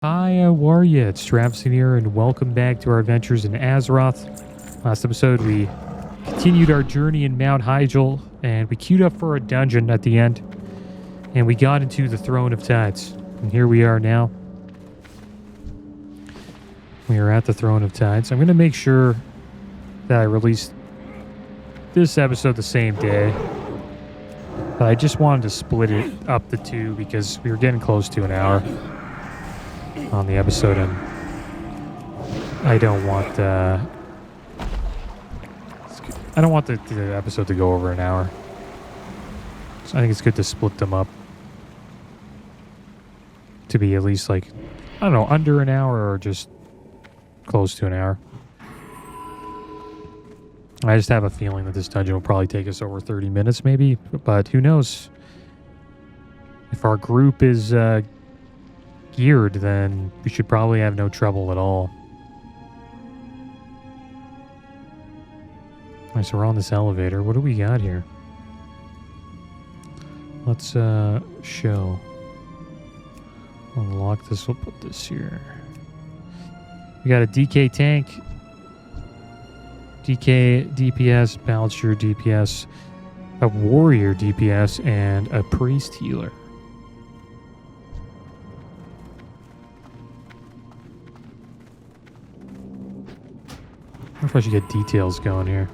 Hi, how are you? It's Travis here, and welcome back to our adventures in Azeroth. Last episode, we continued our journey in Mount Hyjal, and we queued up for a dungeon at the end, and we got into the Throne of Tides. And here we are now. We are at the Throne of Tides. I'm going to make sure that I release this episode the same day, but I just wanted to split it up the two because we were getting close to an hour on the episode, and I don't want the episode to go over an hour. So I think it's good to split them up to be at least like, I don't know, under an hour or just close to an hour. I just have a feeling that this dungeon will probably take us over 30 minutes maybe, but who knows? If our group is geared, then we should probably have no trouble at all. Alright, so we're on this elevator. What do we got here? Let's show. Unlock this. We'll put this here. We got a DK tank, DK DPS, Balancer DPS, a warrior DPS, and a priest healer. I wonder if I should get details going here.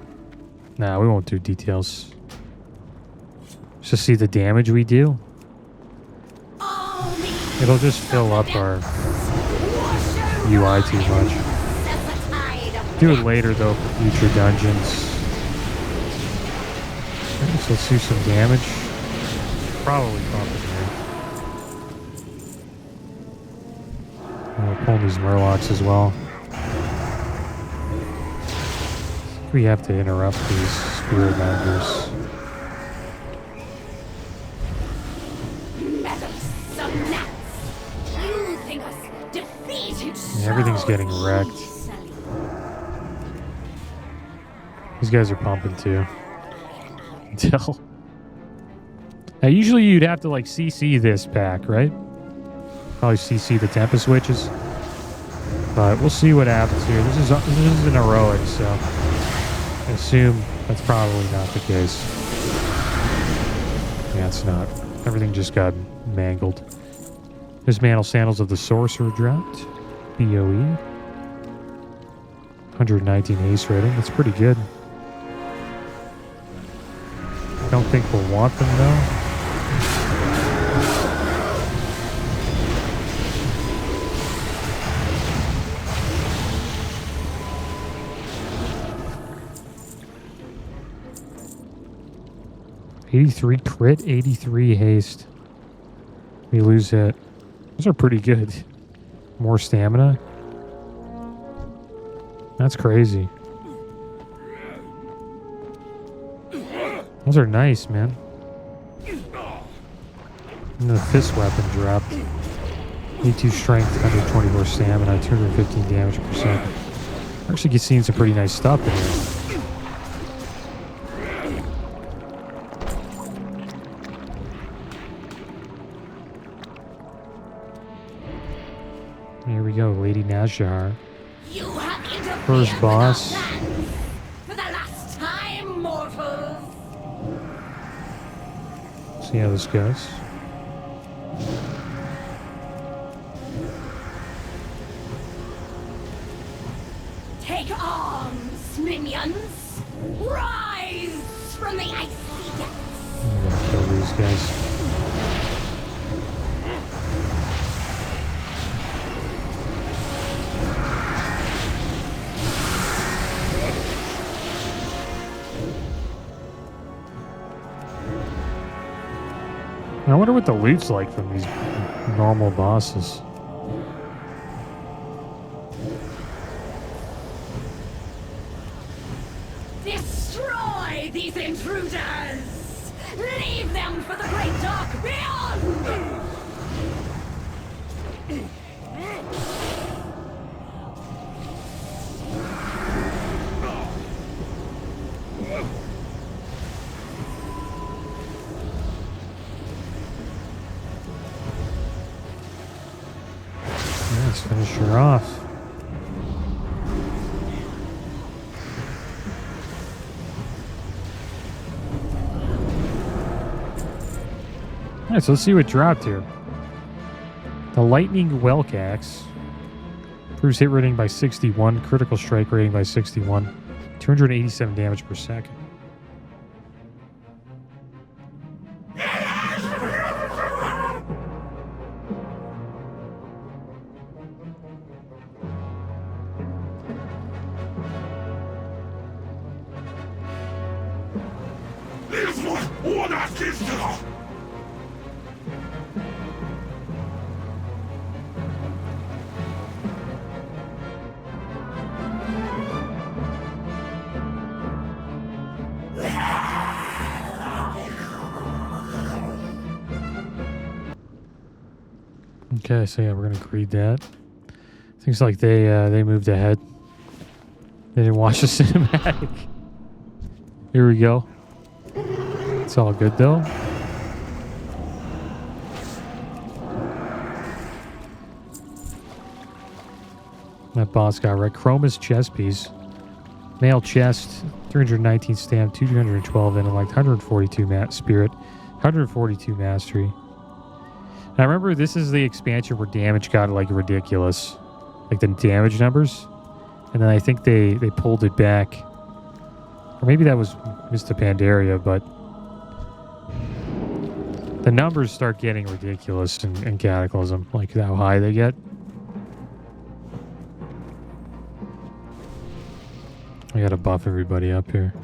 Nah, we won't do details. Just see the damage we do. It'll just fill up our UI too much. Do it later though for future dungeons. Okay, so let's do some damage. Probably pump it here. We'll pull these Murlocs as well. We have to interrupt these spirit mongers. Yeah, everything's getting wrecked. These guys are pumping too. Until now, usually you'd have to like CC this pack, right? Probably CC the Tempest Switches. But we'll see what happens here. This is an heroic, so I assume that's probably not the case. Yeah, it's not. Everything just got mangled. Dismantle Sandals of the Sorcerer dropped. BOE. 119 ace rating. That's pretty good. Don't think we'll want them though. 83 crit, 83 haste. We lose it. Those are pretty good. More stamina. That's crazy. Those are nice, man. And the fist weapon dropped. 82 strength, 124 stamina, 215 damage per second. Actually, seeing some pretty nice stuff in here. Here we go, Lady Nazjar. First boss. For the last time, mortals. See how this goes. Take arms, minions. Rise from the icy depths. I'm gonna kill these guys. I wonder what the loot's like from these normal bosses. Destroy these intruders! Leave them for the great dark beyond! Let's finish her off. Alright, so let's see what dropped here. The Lightning Welk Axe. Improves hit rating by 61, critical strike rating by 61, 287 damage per second. Okay, so yeah, we're gonna greed that. Seems like they moved ahead. They didn't watch the cinematic. Here we go. It's all good though. That boss got right. Chroma's chest piece. Male chest, 319 stamp, 212 intellect, 142 spirit, 142 mastery. I remember this is the expansion where damage got like ridiculous. Like the damage numbers. And then I think they pulled it back. Or maybe that was Mr. Pandaria, but the numbers start getting ridiculous in Cataclysm. Like how high they get. I gotta buff everybody up here.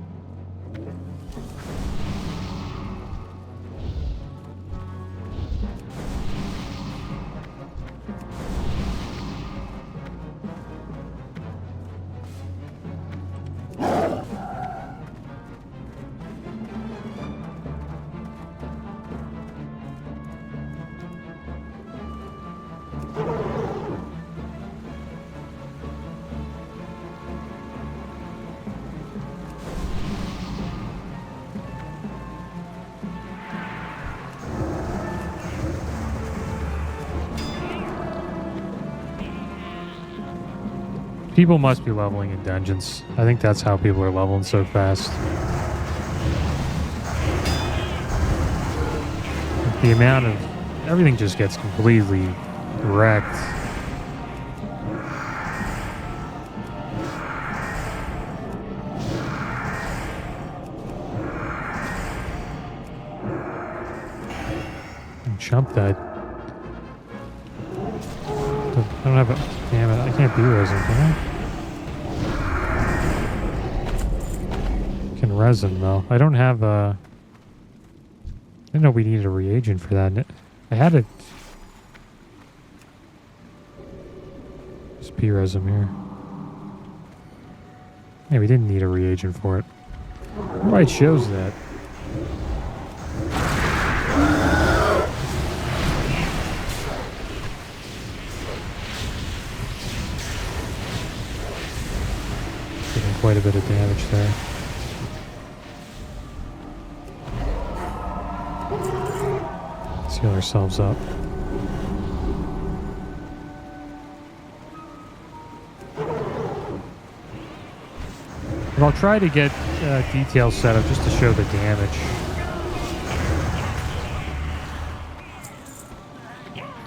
People must be leveling in dungeons. I think that's how people are leveling so fast. The amount of... everything just gets completely wrecked. Jump that. I don't have a... damn it, I can't be resin, can I? Can resin, though. I don't have a... I didn't know we needed a reagent for that. I had it... There's P-resin here. Yeah, we didn't need a reagent for it. Why it shows that. Quite a bit of damage there. Let's heal ourselves up. And I'll try to get details set up just to show the damage.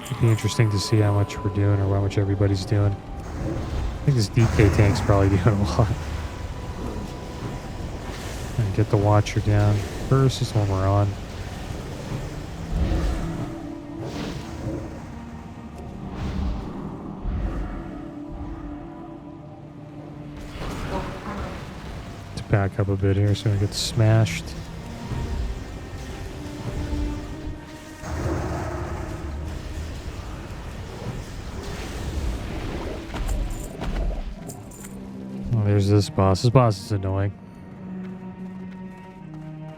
It'd be interesting to see how much we're doing or how much everybody's doing. I think this DK tank's probably doing a lot. And get the Watcher down first, is when we're on. To back up a bit here so we get smashed. Oh, there's this boss. This boss is annoying.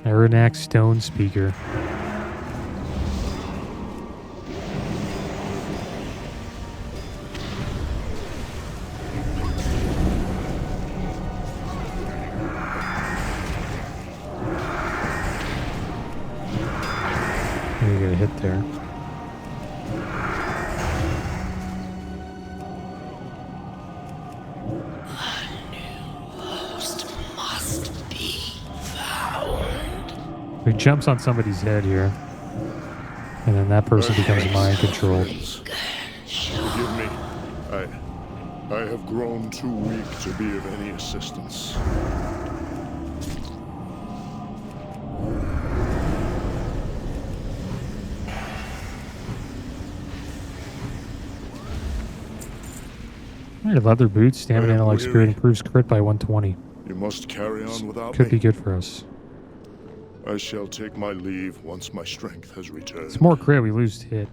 Aronak Stone Speaker. You get a hit there. he jumps on somebody's head here. And then that person becomes mind controlled. Forgive me. I have grown too weak to be of any assistance. Alright, leather boots, stamina analog spirit improves crit by 120. You must carry on without Could me. be good for us. I shall take my leave once my strength has returned. It's more crit, we lose hit.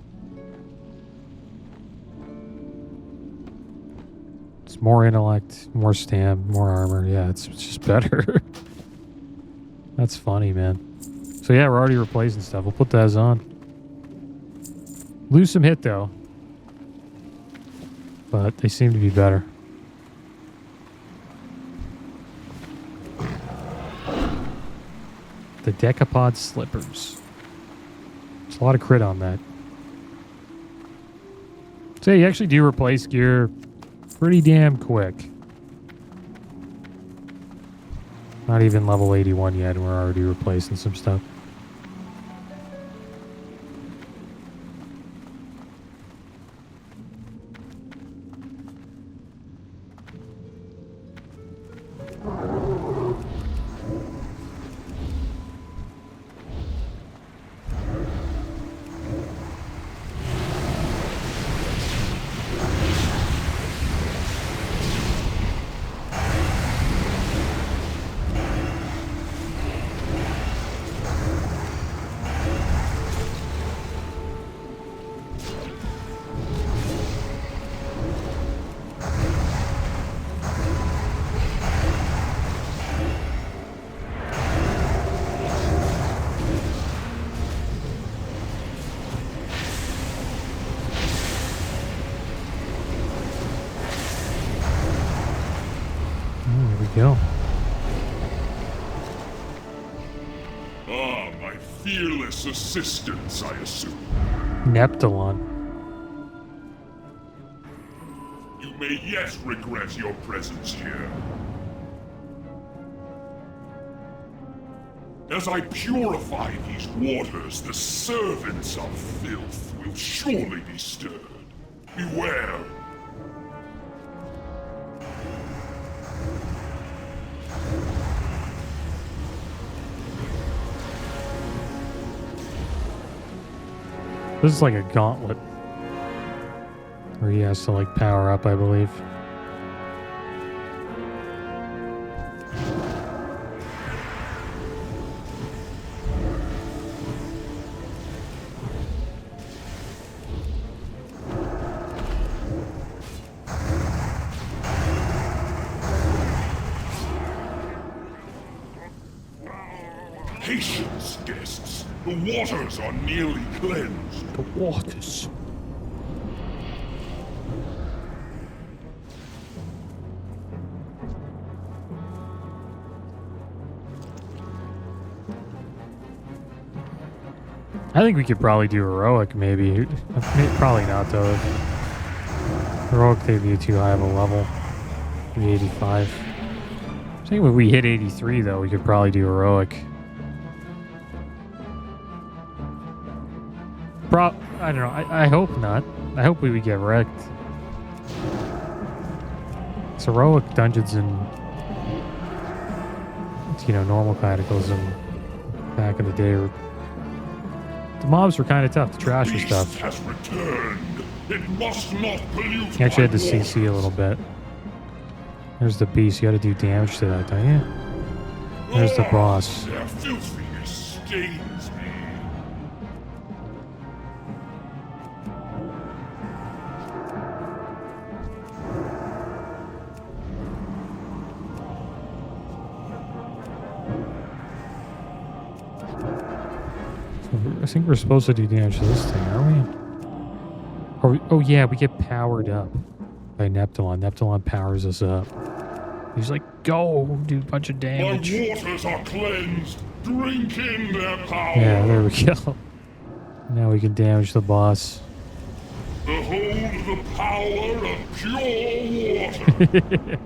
It's more intellect, more stam, more armor. Yeah, it's just better. That's funny, man. So yeah, we're already replacing stuff. We'll put those on. Lose some hit, though. But they seem to be better. The Decapod Slippers. There's a lot of crit on that. So yeah, you actually do replace gear pretty damn quick. Not even level 81 yet, and we're already replacing some stuff. Go. Ah, my fearless assistants, I assume. Neptulon. You may yet regret your presence here. As I purify these waters, the servants of filth will surely be stirred. Beware. This is like a gauntlet. Where he has to like power up, I believe. Patience, guests. The waters are nearly cleansed. The waters. I think we could probably do heroic, maybe. Probably not, though. Heroic, they'd be too high of a level. Maybe 85. I think if we hit 83, though, we could probably do heroic. I don't know. I hope not. I hope we would get wrecked. It's heroic dungeons and normal cataclysm back in the day. The mobs were kind of tough to trash with stuff. Has returned. It must not pollute. You actually had to my waters. CC a little bit. There's the beast. You got to do damage to that, don't you? There's the boss. Their filthiness stains me. I think we're supposed to do damage to this thing, aren't we? Oh yeah, we get powered up by Neptulon. Neptulon powers us up. He's like, go, do a bunch of damage. My waters are cleansed. Drink in their power. Yeah, there we go. Now we can damage the boss. Behold the power of pure water.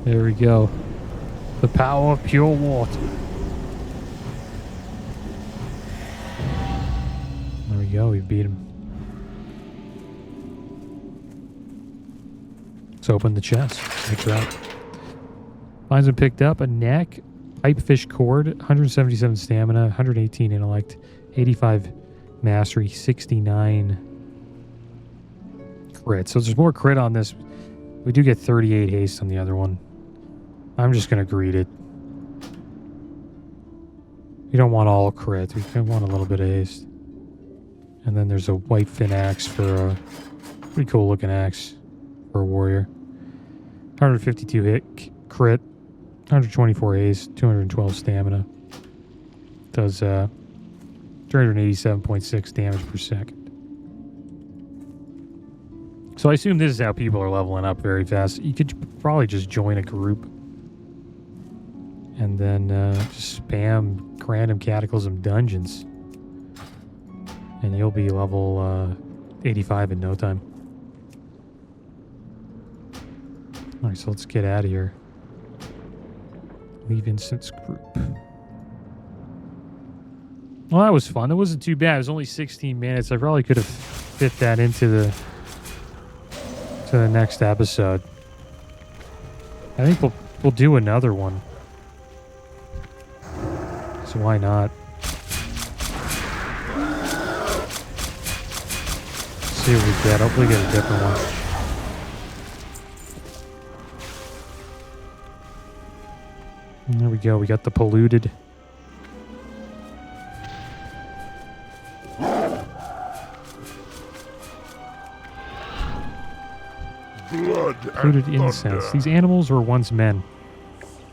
There we go. The power of pure water. you go. We beat him. Let's open the chest. Check it out. Finds him picked up a neck, pipefish cord, 177 stamina, 118 intellect, 85 mastery, 69 crit. So there's more crit on this. We do get 38 haste on the other one. I'm just going to greet it. You don't want all crit. We want a little bit of haste. And then there's a white fin axe for a pretty cool looking axe for a warrior. 152 hit crit, 124 haste, 212 stamina. Does 387.6 damage per second. So I assume this is how people are leveling up very fast. You could probably just join a group and then just spam random Cataclysm dungeons. And you'll be level 85 in no time. Alright, so let's get out of here. Leave instance group. Well, that was fun. That wasn't too bad. It was only 16 minutes. I probably could have fit that into the next episode. I think we'll do another one. So why not? See what we get. Hopefully get a different one. And there we go. We got the polluted. Polluted incense. These animals were once men,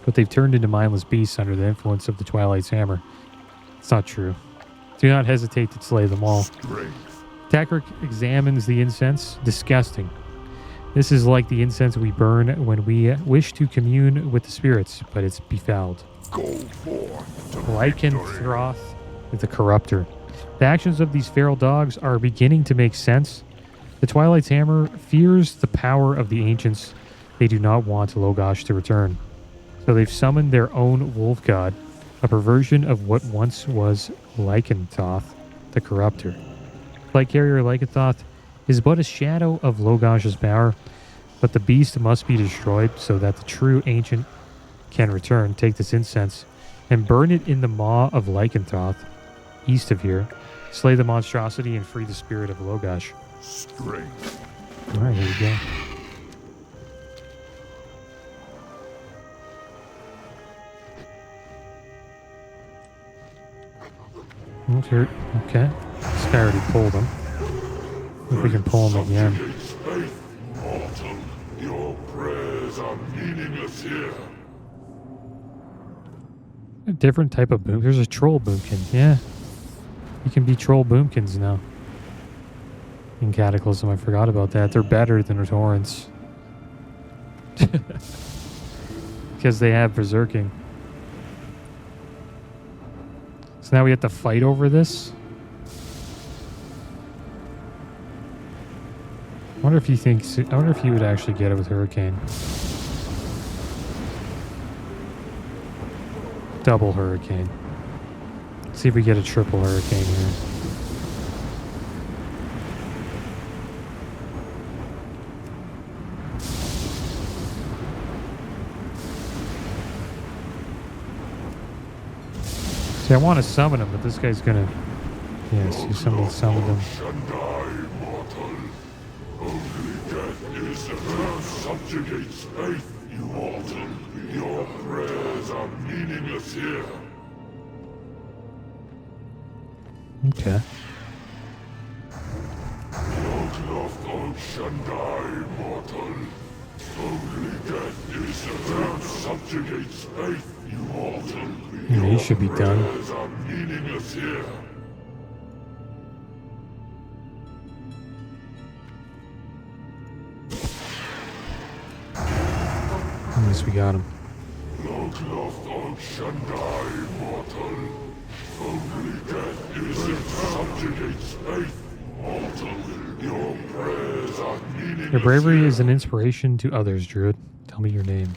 but they've turned into mindless beasts under the influence of the Twilight's hammer. It's not true. Do not hesitate to slay them all. Takric examines the incense. Disgusting. This is like the incense we burn when we wish to commune with the spirits, but it's befouled. Lycanthroth the Corruptor. The actions of these feral dogs are beginning to make sense. The Twilight's hammer fears the power of the ancients. They do not want Logosh to return. So they've summoned their own wolf god, a perversion of what once was Lycanthroth the Corruptor. Flagcarrier Lycanthroth is but a shadow of Logosh's power, but the beast must be destroyed so that the true ancient can return. Take this incense and burn it in the maw of Lycanthroth, east of here. Slay the monstrosity and free the spirit of Logosh. Strength. Alright, here we go. Okay. This guy already pulled him. If we can pull him again. Mortal, your prayers are meaningless here. A different type of boom. There's a troll boomkin. Yeah. You can be troll boomkins now. In Cataclysm, I forgot about that. They're better than torrents. Because they have berserking. So now we have to fight over this. I wonder if he would actually get it with Hurricane. Double Hurricane. Let's see if we get a triple Hurricane here. See, I want to summon him, but this guy's gonna... Yeah, see, somebody summoned him. Subjugates faith, you mortal. Your prayers are meaningless here. Okay. Mortal. Only death is the that subjugates faith, you mortal. Yeah, he should be done. Prayers are meaningless here. At least we got him. Only death is it subjugates faith, mortal. Your prayers are meaningless. Your bravery is an inspiration to others, Druid. Tell me your name.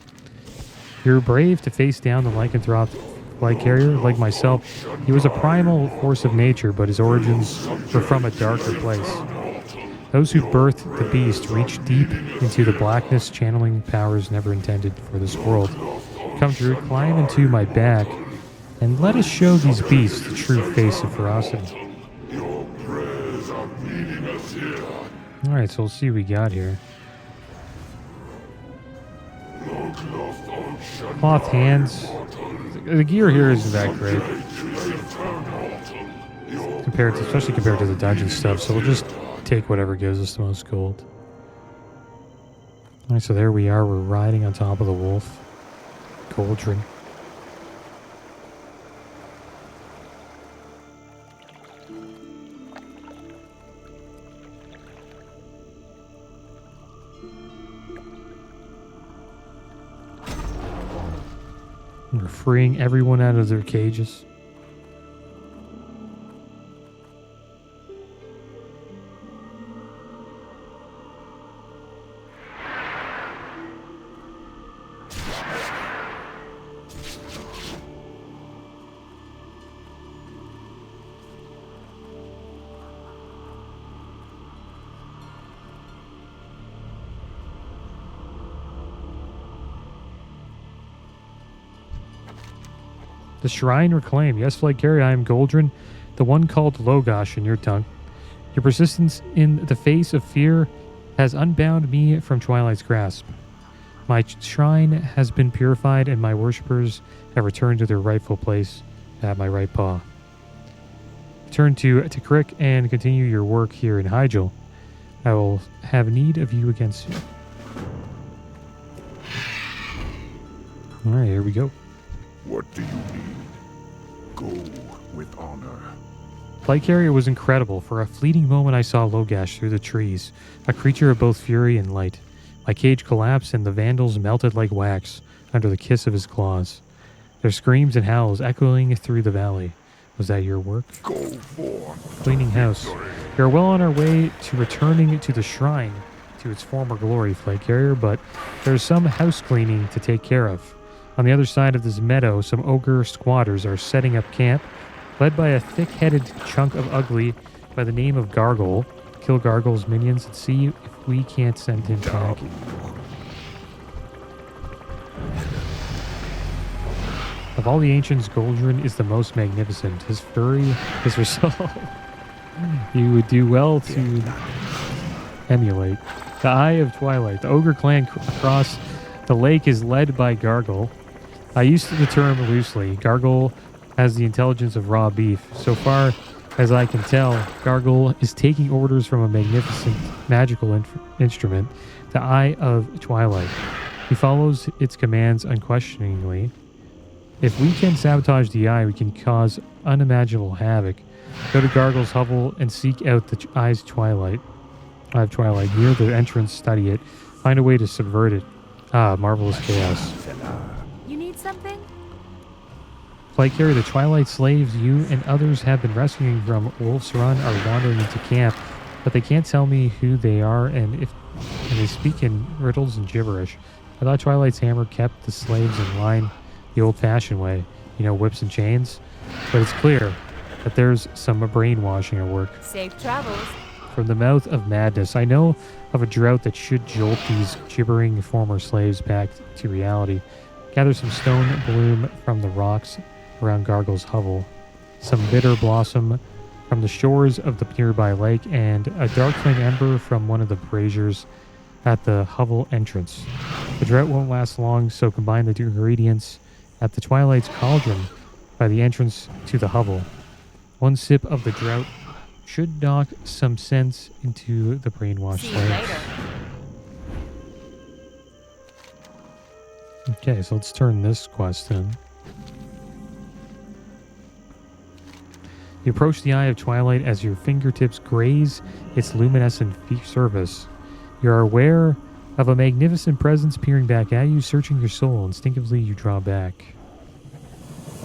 You're brave to face down the Lycanthroth Flagcarrier. Like myself, he was a primal force of nature, but his origins were from a darker place. Those who birthed the beast reach deep into the blackness, channeling powers never intended for this world. Come, Drew, climb into my back, and let us show these beasts the true face of ferocity. Alright, so we'll see what we got here. Cloth hands. The gear here isn't that great. Especially compared to the dungeon stuff, so we'll just take whatever gives us the most gold. Alright, so there we are. We're riding on top of the wolf. Cauldron. We're freeing everyone out of their cages. The shrine reclaimed. Yes, Flagcarrier, I am Goldrin, the one called Logosh in your tongue. Your persistence in the face of fear has unbound me from Twilight's grasp. My shrine has been purified, and my worshippers have returned to their rightful place at my right paw. Return to Crick and continue your work here in Hyjal. I will have need of you again soon. Alright, here we go. What do you need? Go with honor. Flagcarrier was incredible. For a fleeting moment I saw Logosh through the trees, a creature of both fury and light. My cage collapsed and the vandals melted like wax under the kiss of his claws. Their screams and howls echoing through the valley. Was that your work? Go forth. Cleaning house. We are well on our way to returning to the shrine to its former glory, Flagcarrier, but there's some house cleaning to take care of. On the other side of this meadow, some ogre squatters are setting up camp, led by a thick-headed chunk of ugly by the name of Gargle. Kill Gargle's minions and see if we can't send him back. Of all the ancients, Goldrin is the most magnificent. His fury, his resolve, you would do well to emulate. The Eye of Twilight. The ogre clan across the lake is led by Gargle. I used the term loosely. Gargle has the intelligence of raw beef. So far as I can tell, Gargle is taking orders from a magnificent magical instrument, the Eye of Twilight. He follows its commands unquestioningly. If we can sabotage the Eye, we can cause unimaginable havoc. Go to Gargle's hovel and seek out the Eye of Twilight. Near the entrance, study it. Find a way to subvert it. Ah, marvelous chaos. You need something? Flagcarrier, the Twilight slaves you and others have been rescuing from Wolf's Run are wandering into camp, but they can't tell me who they are and they speak in riddles and gibberish. I thought Twilight's hammer kept the slaves in line the old-fashioned way, whips and chains, but it's clear that there's some brainwashing at work. Safe travels. From the mouth of madness, I know of a drought that should jolt these gibbering former slaves back to reality. Gather some stone bloom from the rocks around Gargle's hovel, some bitter blossom from the shores of the nearby lake, and a darkling ember from one of the braziers at the hovel entrance. The drought won't last long, so combine the two ingredients at the Twilight's cauldron by the entrance to the hovel. One sip of the drought should knock some sense into the brainwashed slaves. Okay, so let's turn this quest in. You approach the Eye of Twilight as your fingertips graze its luminescent surface. You are aware of a magnificent presence peering back at you, searching your soul. Instinctively, you draw back.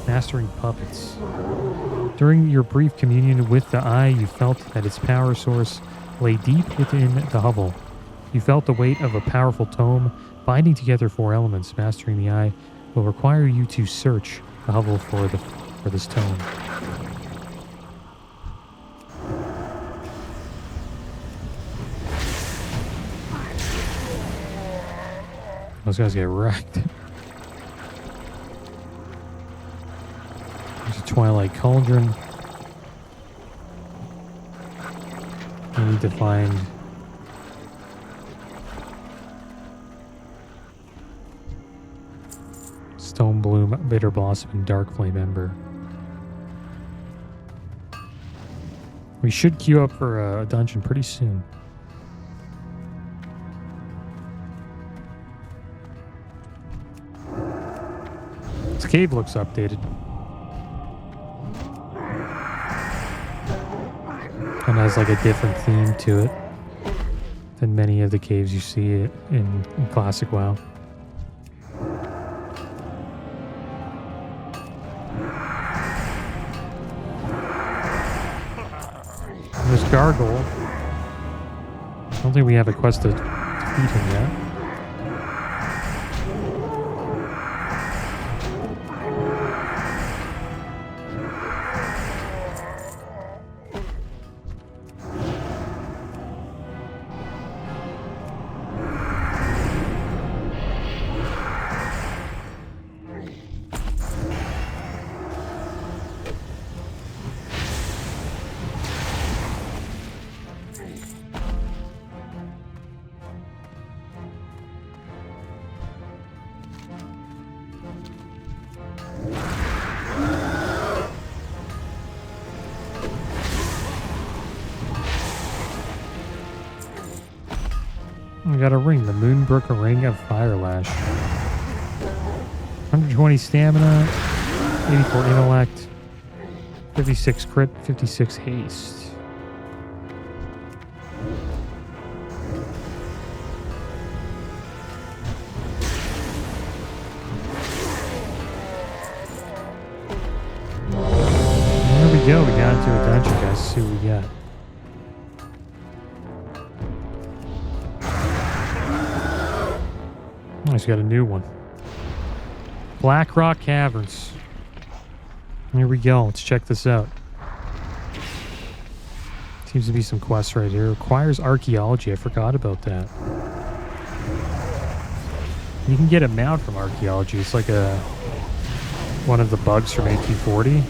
Mastering puppets. During your brief communion with the Eye, you felt that its power source lay deep within the hovel. You felt the weight of a powerful tome binding together four elements. Mastering the Eye will require you to search a hovel for the stone. Those guys get wrecked. There's a Twilight Cauldron. We need to find Stone Bloom, Bitter Blossom, and Dark Flame Ember. We should queue up for a dungeon pretty soon. This cave looks updated. And has like a different theme to it than many of the caves you see in Classic WoW. There's Gargoyle. I don't think we have a quest to defeat him yet. We got a ring, the Moonbrook Ring of Firelash. 120 stamina, 84 intellect, 56 crit, 56 haste. There we go, we got into a dungeon, guys. Let's see what we got. Oh, he's got a new one. Blackrock Caverns. Here we go. Let's check this out. Seems to be some quests right here. Requires archaeology. I forgot about that. You can get a mount from archaeology. It's like one of the bugs from 1840.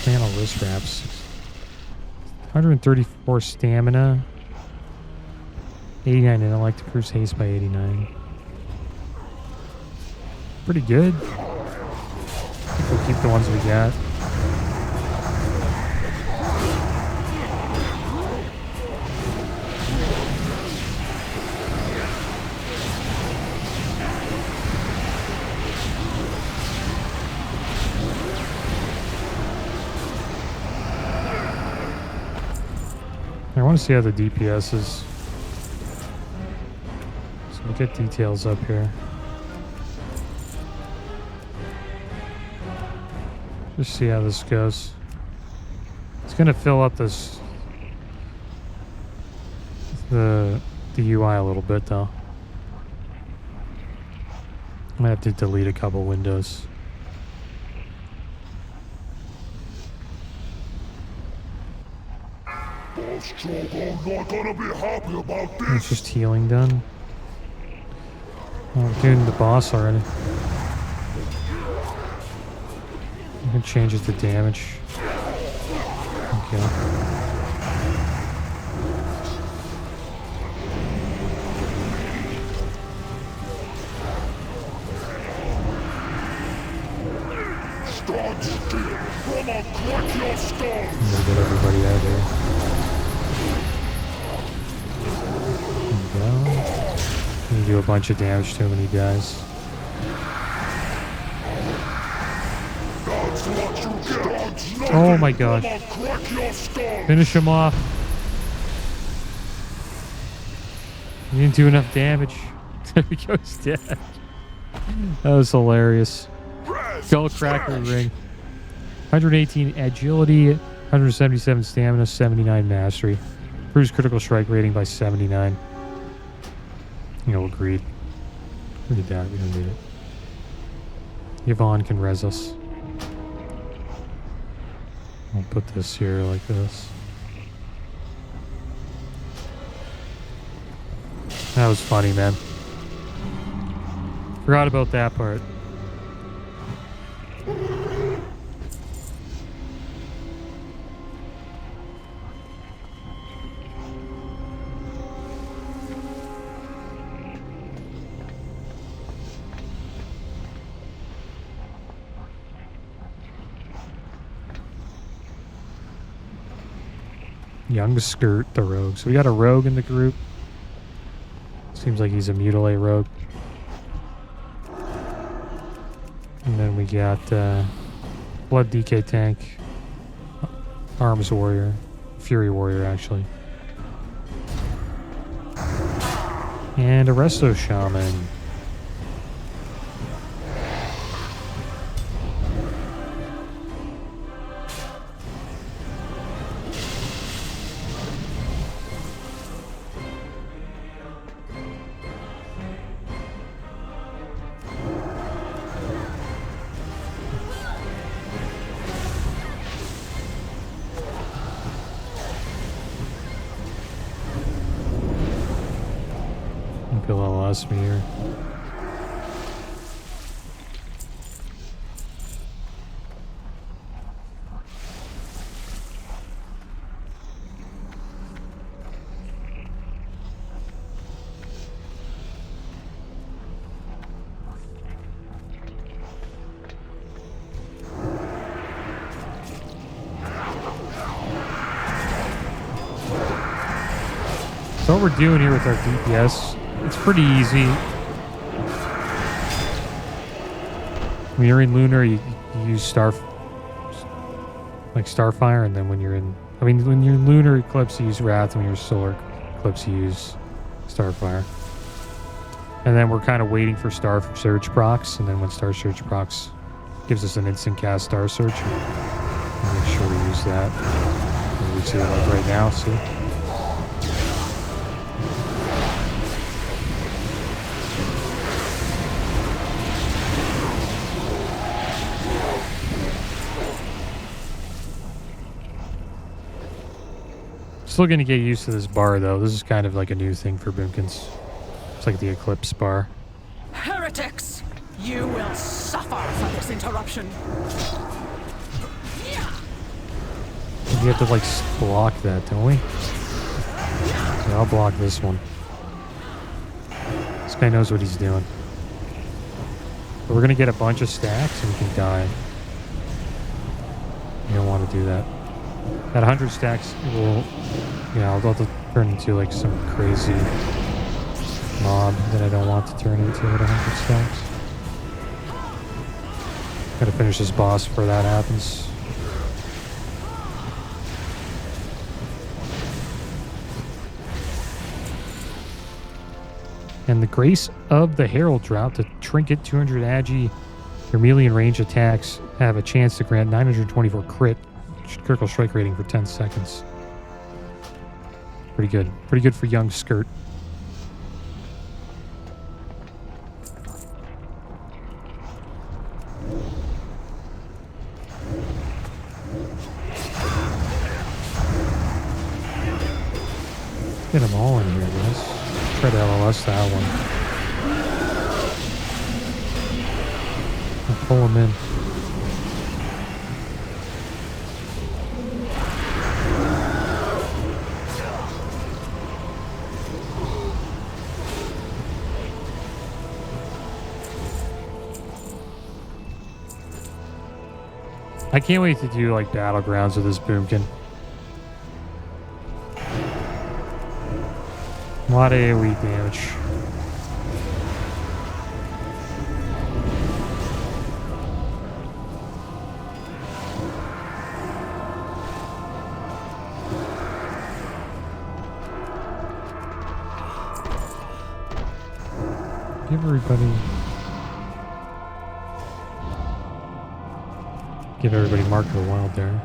Panel wrist wraps. 134 stamina. 89 intellect. Cruise haste by 89. Pretty good. I think we'll keep the ones we got. I want to see how the DPS is. So we'll get details up here. Just see how this goes. It's gonna fill up the UI a little bit though. I might have to delete a couple windows. Not gonna be happy about this. It's just healing done. Oh, we're doing the boss already. You can change it to damage. Okay. Stand still, or I'll crack your skull. I'm gonna get everybody out of here. There we go. You do a bunch of damage to him when he dies. Oh my gosh. Finish him off. You didn't do enough damage. There he goes dead. That was hilarious. Skull Cracker Ring. 118 agility, 177 stamina, 79 mastery. Improves critical strike rating by 79. You know, agreed. We need that. We don't need it. Yvonne can res us. I'll put this here like this. That was funny, man. Forgot about that part. Young Skirt, the rogue. So we got a rogue in the group. Seems like he's a mutilate rogue. And then we got Blood DK tank, Arms warrior, Fury warrior actually. And a Resto shaman. Me here. So what we're doing here with our DPS, it's pretty easy. When you're in Lunar, you use Starfire, and then when you're in Lunar Eclipse, you use Wrath, and when you're Solar Eclipse, you use Starfire. And then we're kind of waiting for Star Surge procs, and then when Star Surge procs gives us an instant cast Star Surge, we'll make sure we use that. And we see that right now, see? Still going to get used to this bar, though. This is kind of like a new thing for Boomkins. It's like the Eclipse bar. Heretics! You will suffer for this interruption. We have to, like, block that, don't we? Yeah, I'll block this one. This guy knows what he's doing. But we're going to get a bunch of stacks and we can die. You don't want to do that. At 100 stacks, will, I'll have to turn into like some crazy mob that I don't want to turn into at 100 stacks. Gotta finish this boss before that happens. And the Grace of the Herald drop, the Trinket 200 Agi, your melee and range attacks have a chance to grant 924 crit. Critical strike rating for 10 seconds. Pretty good. Pretty good for young Skirt. Get them all in here, guys. Try to LLS that one. I'll pull them in. I can't wait to do like battlegrounds with this Boomkin. A lot of AoE damage. Give everybody Mark of the Wild there.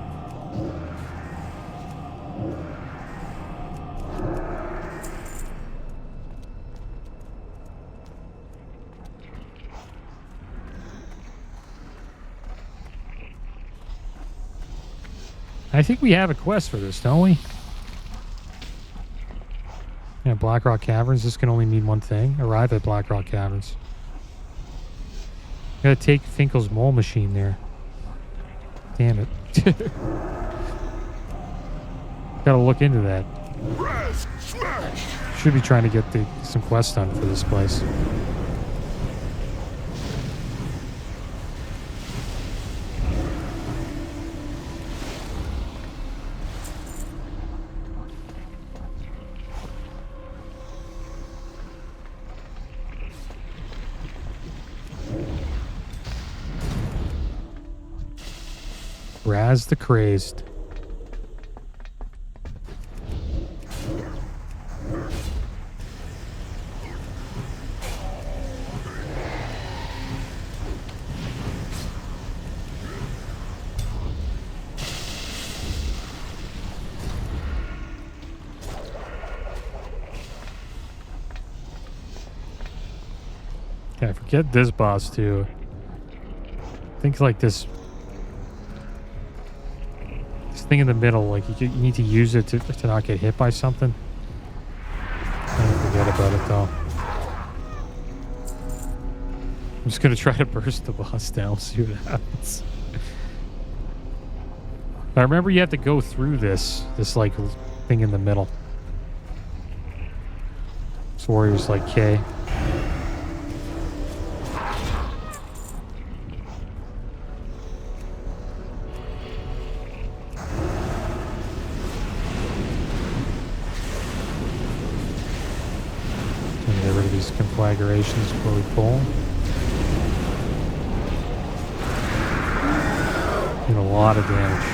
I think we have a quest for this, don't we? Yeah, Blackrock Caverns. This can only mean one thing. Arrive at Blackrock Caverns. Gotta take Finkel's mole machine there. Damn it. Gotta look into that. Should be trying to get some quests done for this place. Raz the Crazed. Yeah, forget this boss too. Think like this thing in the middle, like you need to use it to not get hit by something. Don't forget about it though. I'm just gonna try to burst the boss down, see what happens. I remember you have to go through this like thing in the middle. This warrior's like K. Conflagrations before we pull. Did a lot of damage.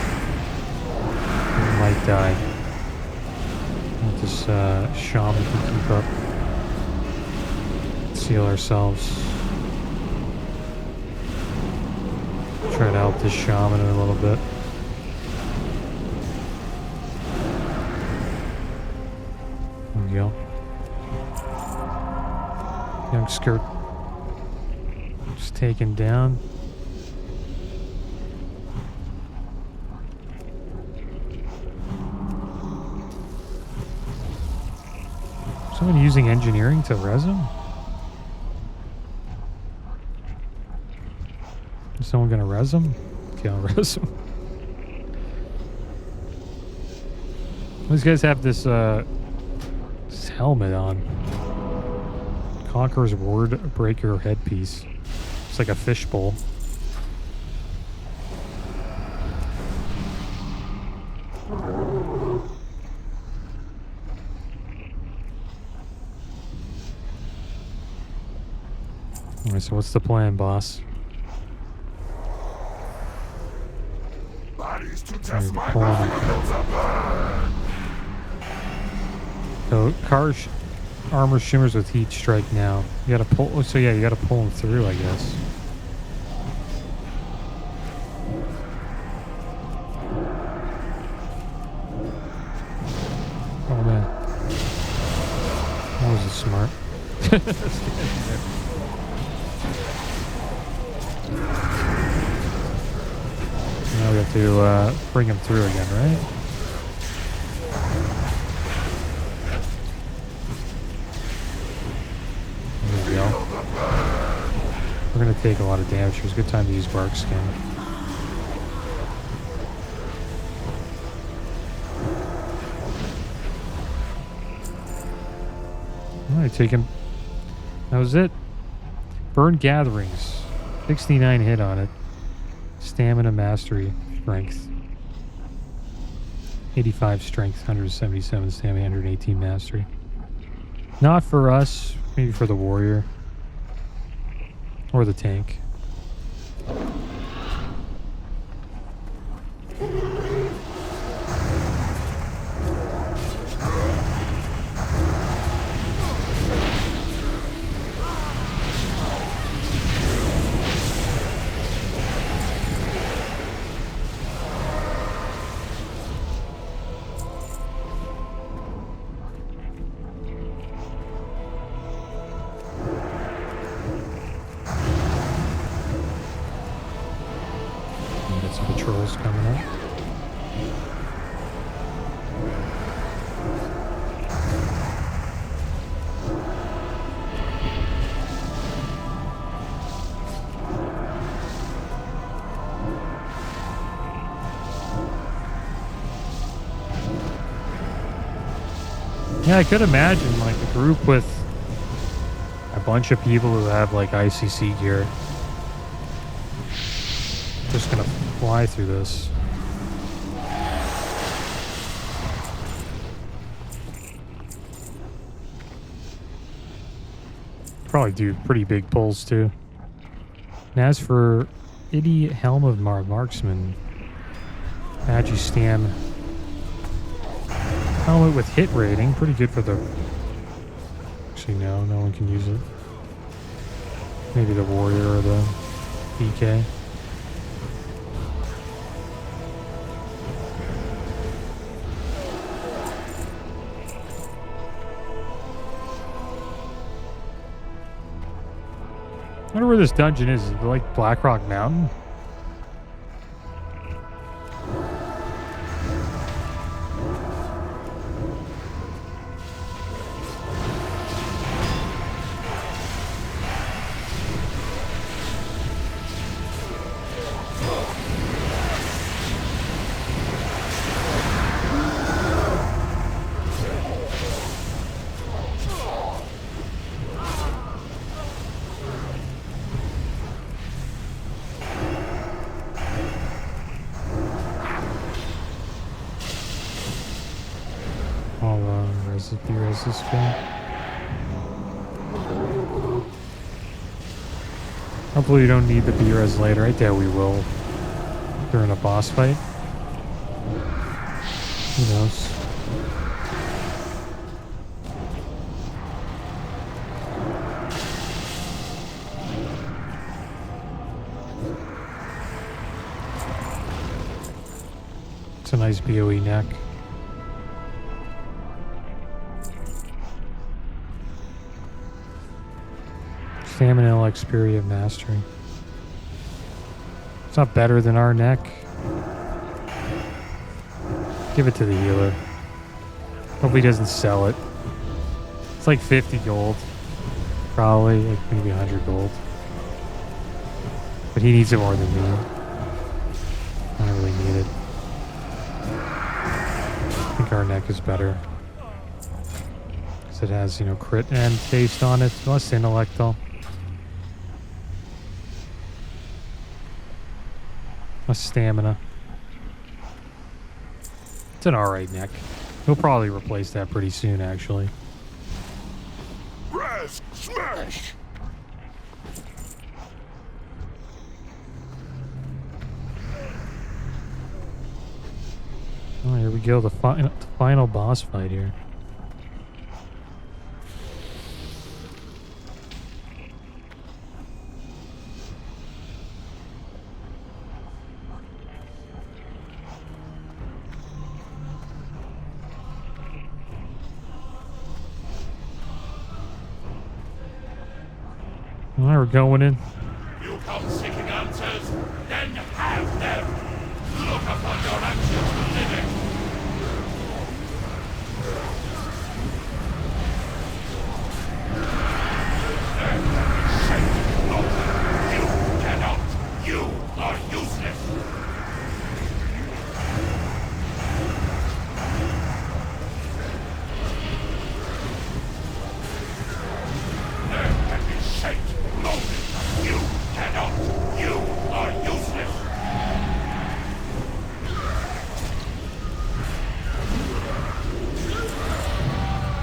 We might die. Let this shaman can keep up. Seal ourselves. Try to help this shaman a little bit. There we go. Young skirt just taken down. Someone using engineering to res him? Is someone gonna res him? Okay, I'll res him. These guys have this helmet on. Conqueror's Word Breaker headpiece. It's like a fishbowl. Alright, so what's the plan, boss? Bodies to test my battlefields are So, armor shimmers with heat strike now. You gotta pull. So yeah, you gotta pull him through, I guess. Oh man, that was smart. Now we have to bring him through again, right? We're gonna take a lot of damage. It was a good time to use bark skin. Alright, take him. That was it. Burn Gatherings. 69 hit on it. Stamina, mastery, strength. 85 strength, 177 stamina, 118 mastery. Not for us, maybe for the warrior. Or the tank. Coming up. Yeah, I could imagine like a group with a bunch of people who have like ICC gear just gonna fly through this. Probably do pretty big pulls too. And as for Itty Helm of Marksman, Agi Stam helmet with hit rating, pretty good for the. Actually, no one can use it. Maybe the warrior or the PK. I wonder where this dungeon is. Is it like Blackrock Mountain? Res this guy. Hopefully we don't need the B-res later. I doubt we will during a boss fight. Who knows? It's a nice BOE neck. Stamina, Xperia, Mastery. It's not better than our neck. Give it to the healer. Hope he doesn't sell it. It's like 50 gold. Probably, like maybe 100 gold. But he needs it more than me. I don't really need it. I think our neck is better. Because it has, you know, crit and taste on it. Less intellect though. Less stamina. It's an alright neck. He'll probably replace that pretty soon, actually. Raz, smash! Oh, here we go. The final boss fight here. All right, we're going in. You come seeking answers, then have them. Look upon your actions living. You cannot. You are useless. There can be shaped. You cannot. You are useless.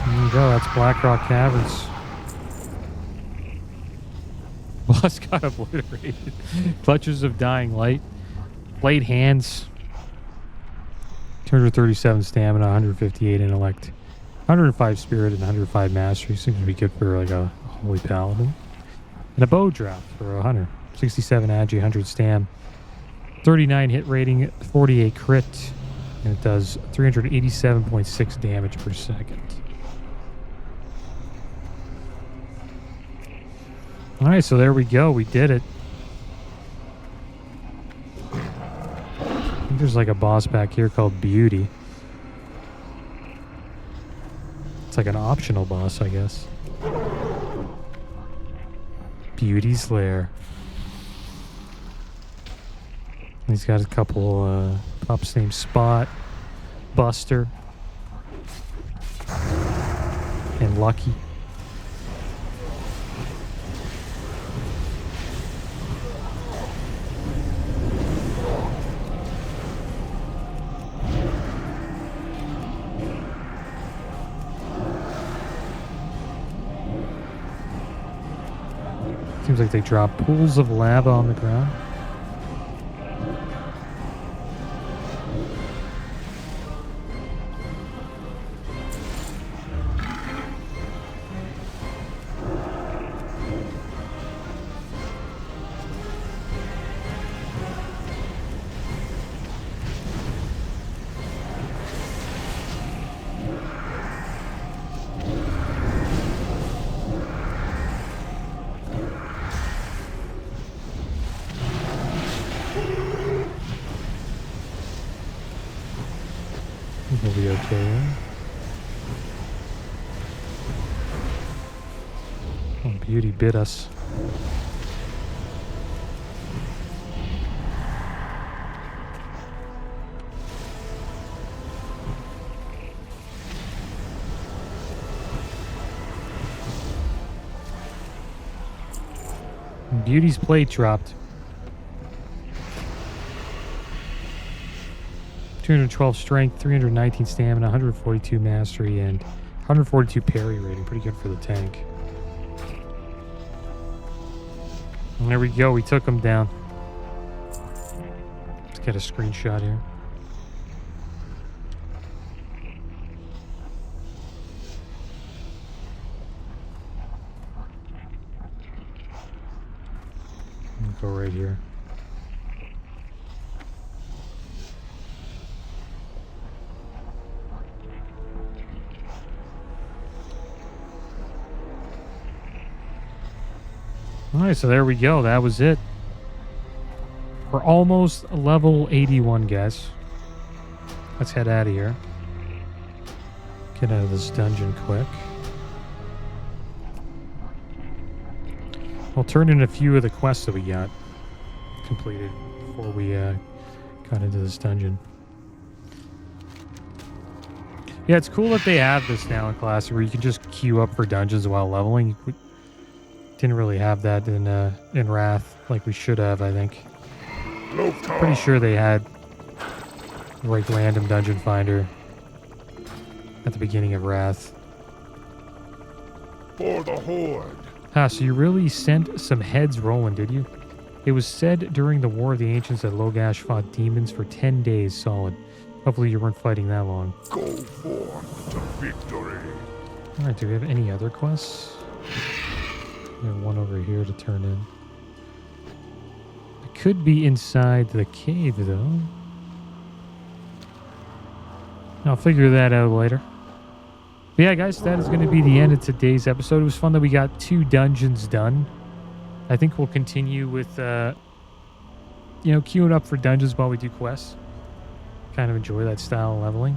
There you go. That's Blackrock Caverns. Boss got obliterated. Clutches of Dying Light. Blade Hands. 237 stamina, 158 intellect, 105 spirit, and 105 mastery. Seems to be good for like a holy paladin. And a bow draft for a hunter. 67 agi, 100 stam, 39 hit rating, 48 crit, and it does 387.6 damage per second. Alright, so there we go. We did it. think there's like a boss back here called Beauty. It's like an optional boss, I guess. Beauty's Lair. He's got a couple pups named Spot, Buster, and Lucky. Seems like they drop pools of lava on the ground. We'll be okay. Oh, Beauty bit us. Beauty's plate dropped. 212 strength, 319 stamina, 142 mastery, and 142 parry rating. Pretty good for the tank. And there we go. We took him down. Let's get a screenshot here. We'll go right here. Alright, so there we go. That was it. We're almost level 81, guys. Let's head out of here. Get out of this dungeon quick. We'll turn in a few of the quests that we got completed before we got into this dungeon. Yeah, it's cool that they have this now in Classic where you can just queue up for dungeons while leveling. We didn't really have that in Wrath like we should have, I think. Pretty sure they had like random dungeon finder at the beginning of Wrath. For the Horde. Ah, so you really sent some heads rolling, did you? It was said during the War of the Ancients that Logash fought demons for 10 days solid. Hopefully you weren't fighting that long. Go forth to victory. Alright, do we have any other quests? We have one over here to turn in. It could be inside the cave, though. I'll figure that out later. But yeah, guys, that is going to be the end of today's episode. It was fun that we got 2 dungeons done. I think we'll continue with, queuing up for dungeons while we do quests. Kind of enjoy that style of leveling.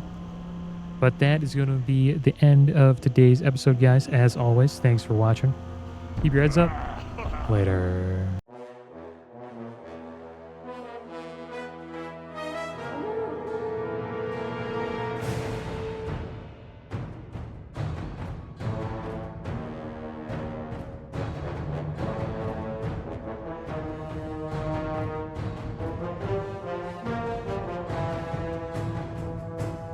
But that is going to be the end of today's episode, guys. As always, thanks for watching. Keep your heads up. Later.